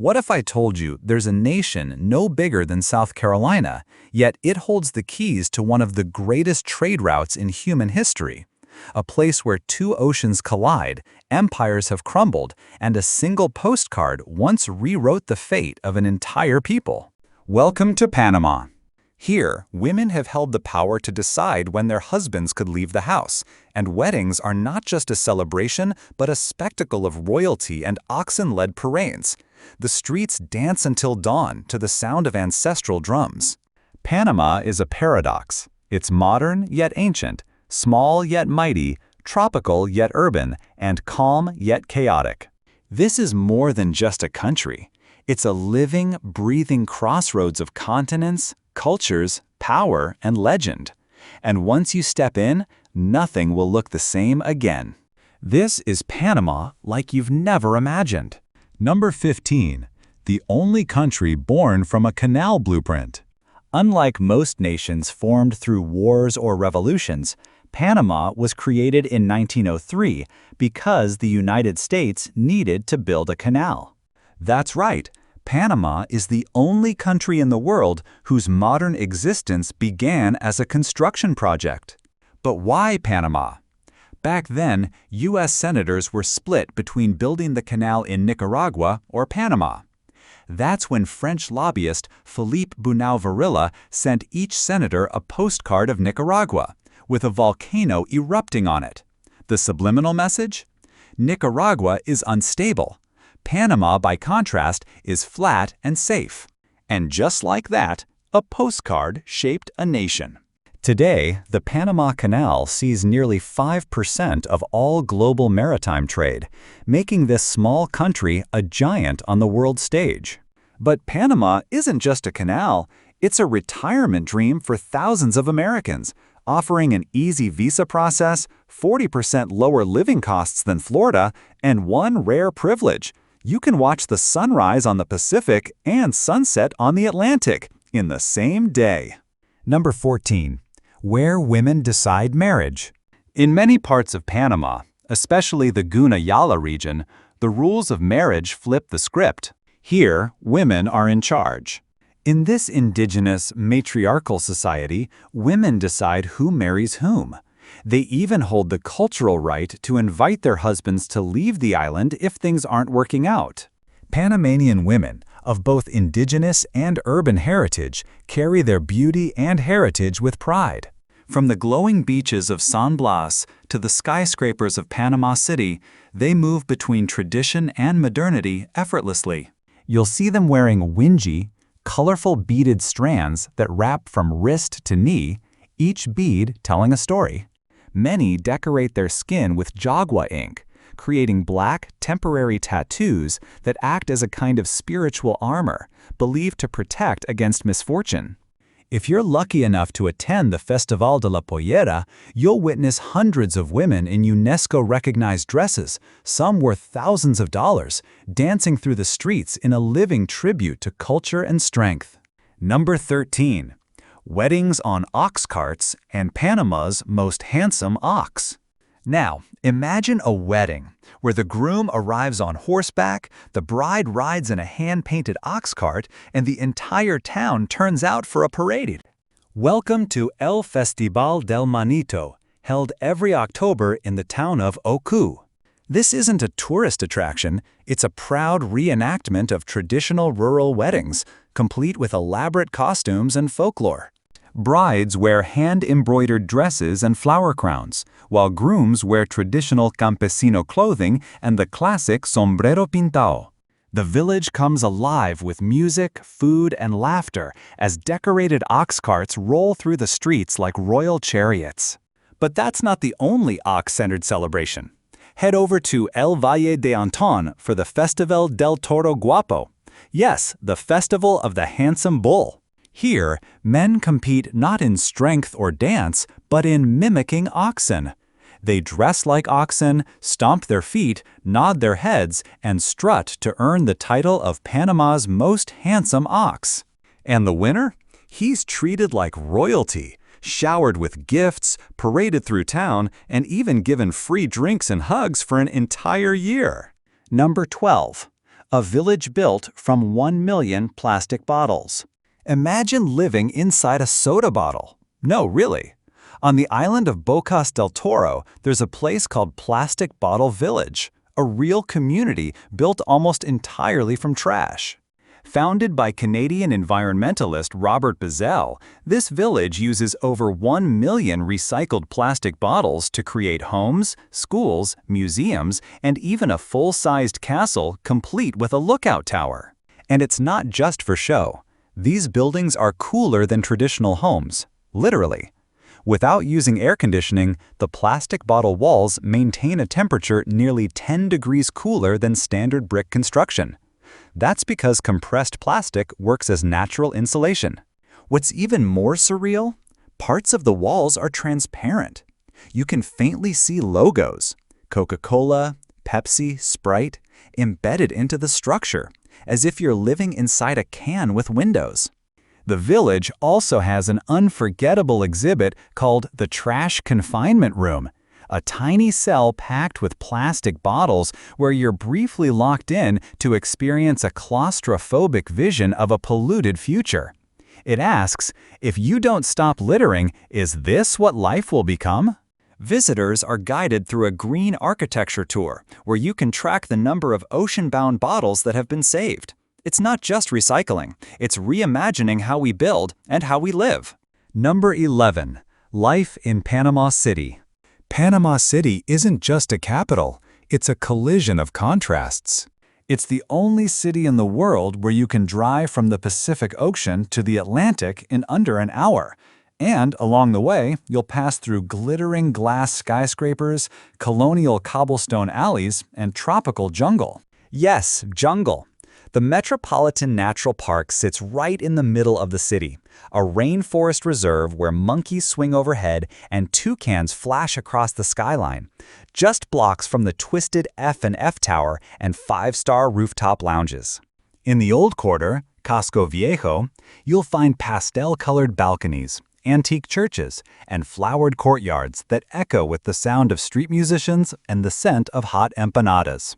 What if I told you there's a nation no bigger than South Carolina, yet it holds the keys to one of the greatest trade routes in human history? A place where two oceans collide, empires have crumbled, and a single postcard once rewrote the fate of an entire people. Welcome to Panama. Here, women have held the power to decide when their husbands could leave the house, and weddings are not just a celebration but a spectacle of royalty and oxen-led parades. The streets dance until dawn to the sound of ancestral drums. Panama is a paradox. It's modern yet ancient, small yet mighty, tropical yet urban, and calm yet chaotic. This is more than just a country. It's a living, breathing crossroads of continents, cultures, power, and legend. And once you step in, nothing will look the same again. This is Panama like you've never imagined. Number 15. The only country born from a canal blueprint. Unlike most nations formed through wars or revolutions, Panama was created in 1903 because the United States needed to build a canal. That's right. Panama is the only country in the world whose modern existence began as a construction project. But why Panama? Back then, U.S. senators were split between building the canal in Nicaragua or Panama. That's when French lobbyist Philippe Bunau-Varilla sent each senator a postcard of Nicaragua, with a volcano erupting on it. The subliminal message? Nicaragua is unstable. Panama, by contrast, is flat and safe. And just like that, a postcard shaped a nation. Today, the Panama Canal sees nearly 5% of all global maritime trade, making this small country a giant on the world stage. But Panama isn't just a canal, it's a retirement dream for thousands of Americans, offering an easy visa process, 40% lower living costs than Florida, and one rare privilege. You can watch the sunrise on the Pacific and sunset on the Atlantic in the same day. Number 14. Where women decide marriage. In many parts of Panama, especially the Gunayala region, the rules of marriage flip the script. Here, women are in charge. In this indigenous, matriarchal society, women decide who marries whom. They even hold the cultural right to invite their husbands to leave the island if things aren't working out. Panamanian women, of both indigenous and urban heritage, carry their beauty and heritage with pride. From the glowing beaches of San Blas to the skyscrapers of Panama City, they move between tradition and modernity effortlessly. You'll see them wearing wingy, colorful beaded strands that wrap from wrist to knee, each bead telling a story. Many decorate their skin with Jaguar ink, creating black, temporary tattoos that act as a kind of spiritual armor, believed to protect against misfortune. If you're lucky enough to attend the Festival de la Pollera, you'll witness hundreds of women in UNESCO-recognized dresses, some worth thousands of dollars, dancing through the streets in a living tribute to culture and strength. Number 13. Weddings on ox carts and Panama's most handsome ox. Now, imagine a wedding where the groom arrives on horseback, the bride rides in a hand-painted ox cart, and the entire town turns out for a parade. Welcome to El Festival del Manito, held every October in the town of Oku. This isn't a tourist attraction, it's a proud reenactment of traditional rural weddings, complete with elaborate costumes and folklore. Brides wear hand-embroidered dresses and flower crowns, while grooms wear traditional campesino clothing and the classic sombrero pintado. The village comes alive with music, food, and laughter as decorated ox carts roll through the streets like royal chariots. But that's not the only ox-centered celebration. Head over to El Valle de Antón for the Festival del Toro Guapo. Yes, the Festival of the Handsome Bull. Here, men compete not in strength or dance, but in mimicking oxen. They dress like oxen, stomp their feet, nod their heads, and strut to earn the title of Panama's most handsome ox. And the winner? He's treated like royalty, showered with gifts, paraded through town, and even given free drinks and hugs for an entire year. Number 12. A village built from 1 million plastic bottles. Imagine living inside a soda bottle. No, really. On the island of Bocas del Toro, there's a place called Plastic Bottle Village, a real community built almost entirely from trash. Founded by Canadian environmentalist Robert Bazell, this village uses over 1 million recycled plastic bottles to create homes, schools, museums, and even a full-sized castle complete with a lookout tower. And it's not just for show. These buildings are cooler than traditional homes, literally. Without using air conditioning, the plastic bottle walls maintain a temperature nearly 10 degrees cooler than standard brick construction. That's because compressed plastic works as natural insulation. What's even more surreal? Parts of the walls are transparent. You can faintly see logos, Coca-Cola, Pepsi, Sprite, embedded into the structure, as if you're living inside a can with windows. The village also has an unforgettable exhibit called the Trash Confinement Room, a tiny cell packed with plastic bottles where you're briefly locked in to experience a claustrophobic vision of a polluted future. It asks, if you don't stop littering, is this what life will become? Visitors are guided through a green architecture tour where you can track the number of ocean-bound bottles that have been saved. It's not just recycling, it's reimagining how we build and how we live. Number 11. Life in Panama City. Panama City isn't just a capital, it's a collision of contrasts. It's the only city in the world where you can drive from the Pacific Ocean to the Atlantic in under an hour. And along the way, you'll pass through glittering glass skyscrapers, colonial cobblestone alleys, and tropical jungle. Yes, jungle. The Metropolitan Natural Park sits right in the middle of the city, a rainforest reserve where monkeys swing overhead and toucans flash across the skyline, just blocks from the twisted F&F Tower and 5-star rooftop lounges. In the Old Quarter, Casco Viejo, you'll find pastel-colored balconies, antique churches, and flowered courtyards that echo with the sound of street musicians and the scent of hot empanadas.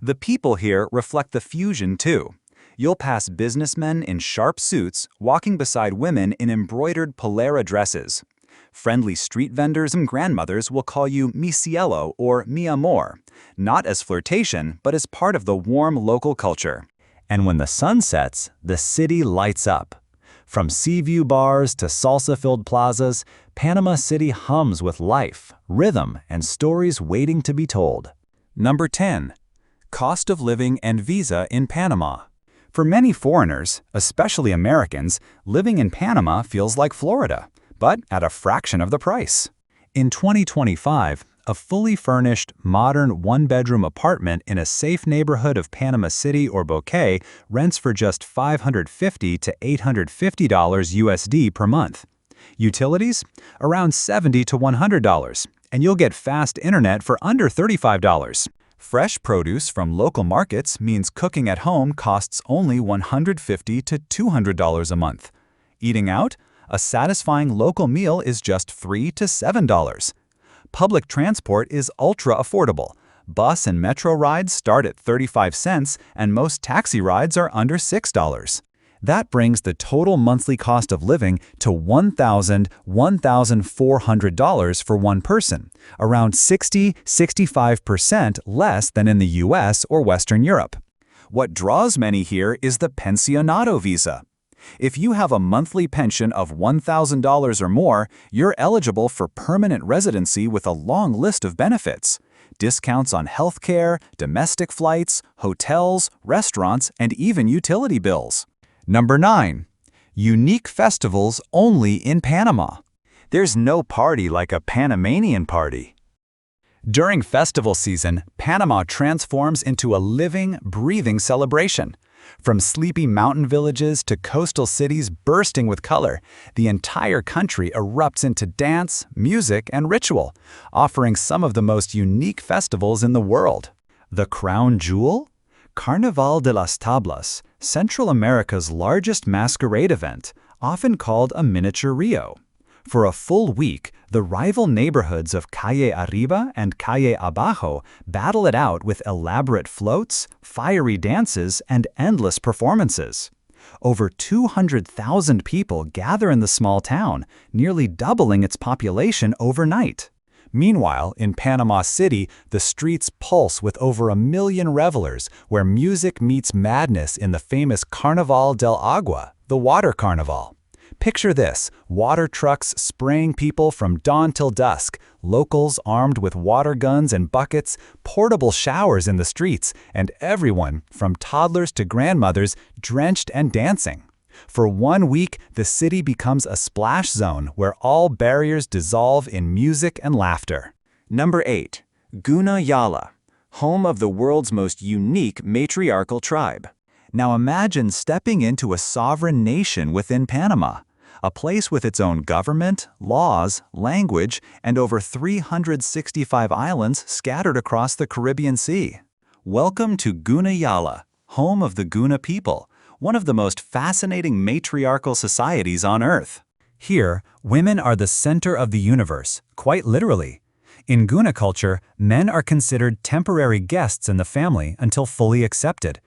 The people here reflect the fusion, too. You'll pass businessmen in sharp suits walking beside women in embroidered polera dresses. Friendly street vendors and grandmothers will call you mi cielo or mi amor, not as flirtation, but as part of the warm local culture. And when the sun sets, the city lights up. From sea view bars to salsa-filled plazas, Panama City hums with life, rhythm, and stories waiting to be told. Number 10. Cost of living and visa in Panama. For many foreigners, especially Americans, living in Panama feels like Florida, but at a fraction of the price. In 2025, a fully furnished, modern one-bedroom apartment in a safe neighborhood of Panama City or Boquete rents for just $550 to $850 USD per month. Utilities? Around $70 to $100, and you'll get fast internet for under $35. Fresh produce from local markets means cooking at home costs only $150 to $200 a month. Eating out? A satisfying local meal is just $3 to $7. Public transport is ultra affordable. Bus and metro rides start at 35 cents, and most taxi rides are under $6. That brings the total monthly cost of living to $1,400 for one person, around 60–65% less than in the US or Western Europe. What draws many here is the pensionado visa. If you have a monthly pension of $1,000 or more, you're eligible for permanent residency with a long list of benefits. Discounts on healthcare, domestic flights, hotels, restaurants, and even utility bills. Number 9. Unique festivals only in Panama. There's no party like a Panamanian party. During festival season, Panama transforms into a living, breathing celebration. From sleepy mountain villages to coastal cities bursting with color, the entire country erupts into dance, music, and ritual, offering some of the most unique festivals in the world. The crown jewel? Carnaval de las Tablas, Central America's largest masquerade event, often called a miniature Rio. For a full week, the rival neighborhoods of Calle Arriba and Calle Abajo battle it out with elaborate floats, fiery dances, and endless performances. Over 200,000 people gather in the small town, nearly doubling its population overnight. Meanwhile, in Panama City, the streets pulse with over 1 million revelers, where music meets madness in the famous Carnaval del Agua, the water carnival. Picture this: water trucks spraying people from dawn till dusk, locals armed with water guns and buckets, portable showers in the streets, and everyone, from toddlers to grandmothers, drenched and dancing. For 1 week, the city becomes a splash zone where all barriers dissolve in music and laughter. Number 8. Guna Yala, home of the world's most unique matriarchal tribe. Now imagine stepping into a sovereign nation within Panama, a place with its own government, laws, language, and over 365 islands scattered across the Caribbean Sea. Welcome to Guna Yala, home of the Guna people, one of the most fascinating matriarchal societies on Earth. Here, women are the center of the universe, quite literally. In Guna culture, men are considered temporary guests in the family until fully accepted.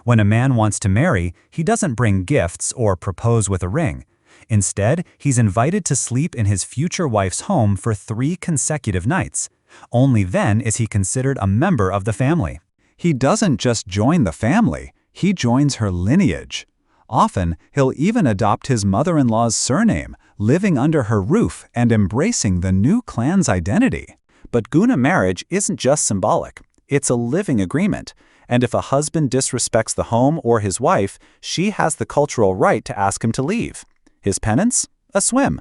When a man wants to marry, he doesn't bring gifts or propose with a ring. Instead, he's invited to sleep in his future wife's home for 3 consecutive nights. Only then is he considered a member of the family. He doesn't just join the family, he joins her lineage. Often, he'll even adopt his mother-in-law's surname, living under her roof and embracing the new clan's identity. But Guna marriage isn't just symbolic, it's a living agreement. And if a husband disrespects the home or his wife, she has the cultural right to ask him to leave. His penance? A swim.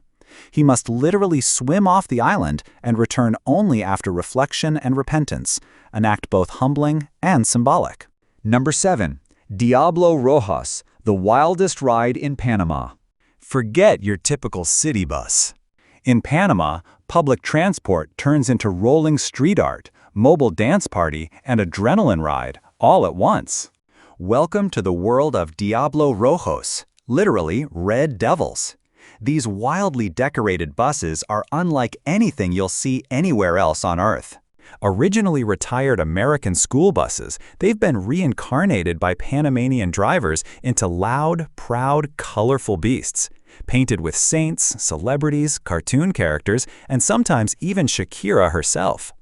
He must literally swim off the island and return only after reflection and repentance, an act both humbling and symbolic. Number 7. Diablo Rojas, the wildest ride in Panama. Forget your typical city bus. In Panama, public transport turns into rolling street art, mobile dance party, and adrenaline ride, all at once. Welcome to the world of Diablo Rojos, literally red devils. These wildly decorated buses are unlike anything you'll see anywhere else on Earth. Originally retired American school buses, they've been reincarnated by Panamanian drivers into loud, proud, colorful beasts. Painted with saints, celebrities, cartoon characters, and sometimes even Shakira herself.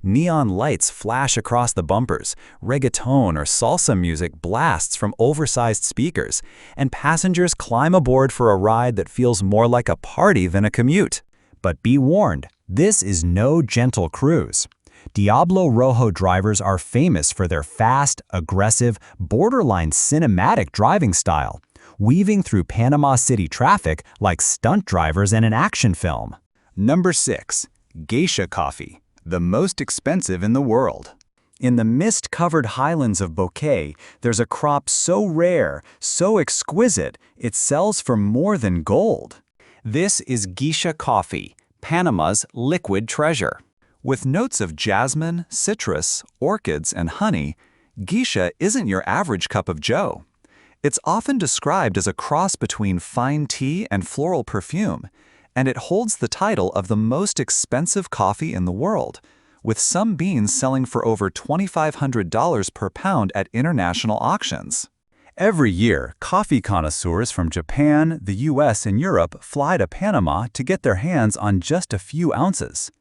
Neon lights flash across the bumpers, reggaeton or salsa music blasts from oversized speakers, and passengers climb aboard for a ride that feels more like a party than a commute. But be warned, this is no gentle cruise. Diablo Rojo drivers are famous for their fast, aggressive, borderline cinematic driving style, weaving through Panama City traffic like stunt drivers in an action film. Number 6. Geisha coffee, the most expensive in the world. In the mist-covered highlands of Bouquet, there's a crop so rare, so exquisite, it sells for more than gold. This is Geisha coffee, Panama's liquid treasure. With notes of jasmine, citrus, orchids, and honey, Geisha isn't your average cup of joe. It's often described as a cross between fine tea and floral perfume, and it holds the title of the most expensive coffee in the world, with some beans selling for over $2,500 per pound at international auctions. Every year, coffee connoisseurs from Japan, the US, and Europe fly to Panama to get their hands on just a few ounces.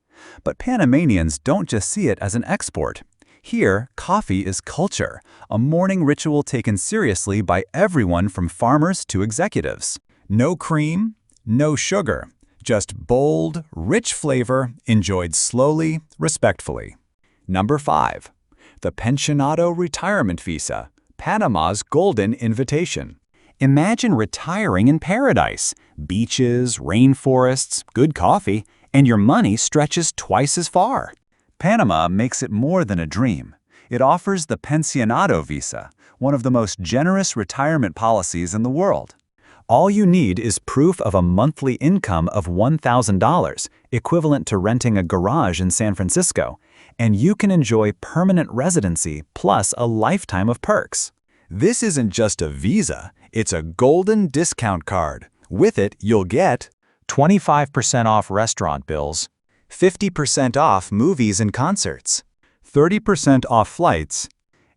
But Panamanians don't just see it as an export. Here, coffee is culture, a morning ritual taken seriously by everyone from farmers to executives. No cream, no sugar, just bold, rich flavor enjoyed slowly, respectfully. Number 5. The Pensionado Retirement Visa, Panama's golden invitation. Imagine retiring in paradise. Beaches, rainforests, good coffee, and your money stretches twice as far. Panama makes it more than a dream. It offers the Pensionado Visa, one of the most generous retirement policies in the world. All you need is proof of a monthly income of $1,000, equivalent to renting a garage in San Francisco, and you can enjoy permanent residency plus a lifetime of perks. This isn't just a visa, it's a golden discount card. With it, you'll get 25% off restaurant bills, 50% off movies and concerts, 30% off flights,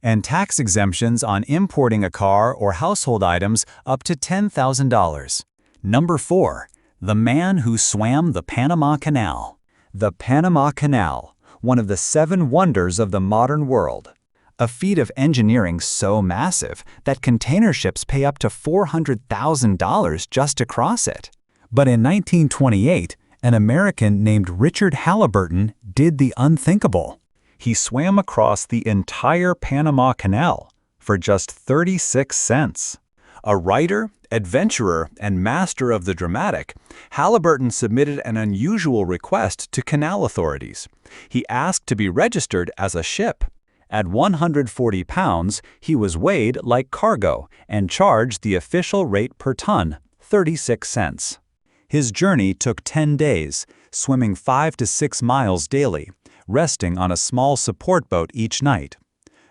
and tax exemptions on importing a car or household items up to $10,000. Number 4. The man who swam the Panama Canal. The Panama Canal, one of the 7 wonders of the modern world. A feat of engineering so massive that container ships pay up to $400,000 just to cross it. But in 1928, an American named Richard Halliburton did the unthinkable. He swam across the entire Panama Canal for just 36 cents. A writer, adventurer, and master of the dramatic, Halliburton submitted an unusual request to canal authorities. He asked to be registered as a ship. At 140 pounds, he was weighed like cargo and charged the official rate per ton, 36 cents. His journey took 10 days, swimming 5 to 6 miles daily, resting on a small support boat each night.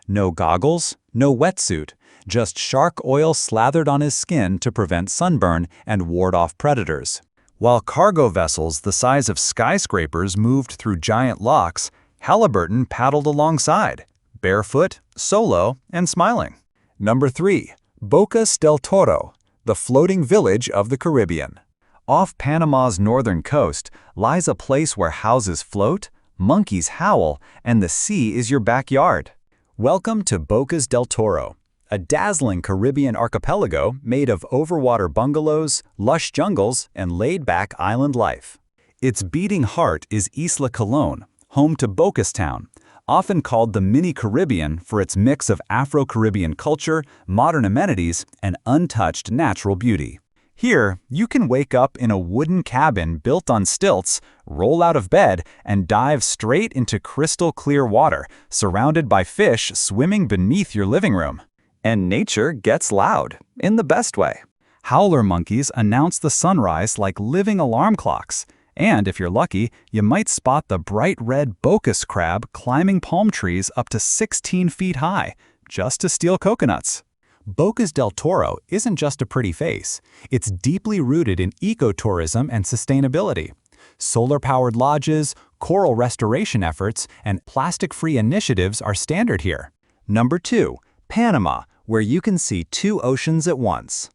No goggles, no wetsuit, just shark oil slathered on his skin to prevent sunburn and ward off predators. While cargo vessels the size of skyscrapers moved through giant locks, Halliburton paddled alongside, barefoot, solo, and smiling. Number 3. Bocas del Toro, the floating village of the Caribbean. Off Panama's northern coast lies a place where houses float, monkeys howl, and the sea is your backyard. Welcome to Bocas del Toro, a dazzling Caribbean archipelago made of overwater bungalows, lush jungles, and laid-back island life. Its beating heart is Isla Colón, home to Bocas Town, often called the mini Caribbean for its mix of Afro-Caribbean culture, modern amenities, and untouched natural beauty. Here, you can wake up in a wooden cabin built on stilts, roll out of bed, and dive straight into crystal-clear water, surrounded by fish swimming beneath your living room. And nature gets loud, in the best way. Howler monkeys announce the sunrise like living alarm clocks. And if you're lucky, you might spot the bright red Bocas crab climbing palm trees up to 16 feet high, just to steal coconuts. Bocas del Toro isn't just a pretty face. It's deeply rooted in ecotourism and sustainability. Solar-powered lodges, coral restoration efforts, and plastic-free initiatives are standard here. Number 2. Panama, where you can see 2 oceans at once.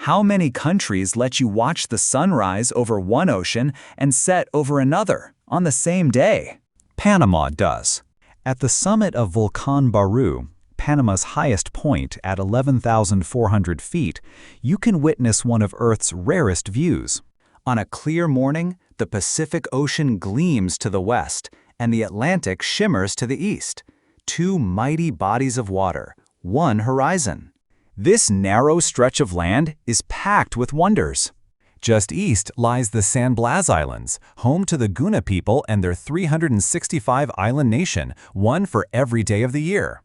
How many countries let you watch the sunrise over one ocean and set over another on the same day? Panama does. At the summit of Volcan Baru, Panama's highest point at 11,400 feet, you can witness one of Earth's rarest views. On a clear morning, the Pacific Ocean gleams to the west, and the Atlantic shimmers to the east. 2 mighty bodies of water, one horizon. This narrow stretch of land is packed with wonders. Just east lies the San Blas Islands, home to the Guna people and their 365-island nation, one for every day of the year.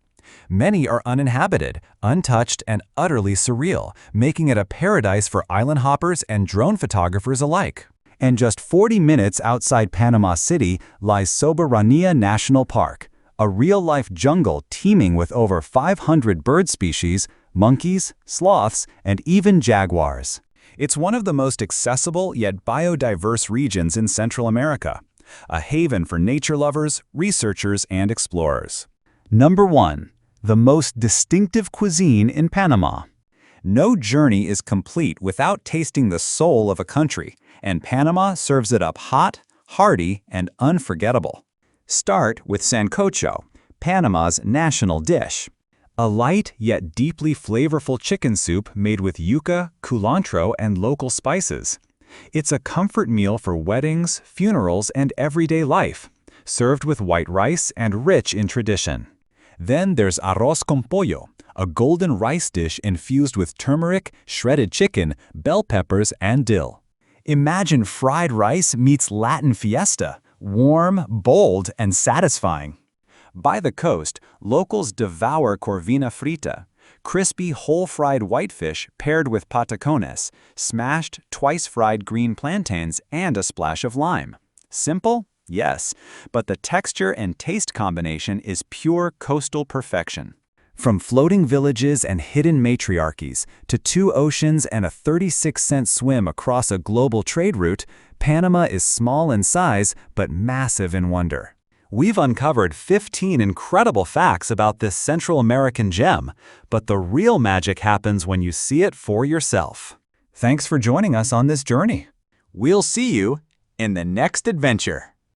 Many are uninhabited, untouched, and utterly surreal, making it a paradise for island hoppers and drone photographers alike. And just 40 minutes outside Panama City lies Soberania National Park, a real-life jungle teeming with over 500 bird species, monkeys, sloths, and even jaguars. It's one of the most accessible yet biodiverse regions in Central America, a haven for nature lovers, researchers, and explorers. Number 1. The most distinctive cuisine in Panama. No journey is complete without tasting the soul of a country, and Panama serves it up hot, hearty, and unforgettable. Start with sancocho, Panama's national dish. A light yet deeply flavorful chicken soup made with yuca, culantro, and local spices. It's a comfort meal for weddings, funerals, and everyday life, served with white rice and rich in tradition. Then there's arroz con pollo, a golden rice dish infused with turmeric, shredded chicken, bell peppers, and dill. Imagine fried rice meets Latin fiesta, warm, bold, and satisfying. By the coast, locals devour corvina frita, crispy whole-fried whitefish paired with patacones, smashed, twice-fried green plantains, and a splash of lime. Simple? Yes, but the texture and taste combination is pure coastal perfection. From floating villages and hidden matriarchies to 2 oceans and a 36-cent swim across a global trade route, Panama is small in size but massive in wonder. We've uncovered 15 incredible facts about this Central American gem, but the real magic happens when you see it for yourself. Thanks for joining us on this journey. We'll see you in the next adventure.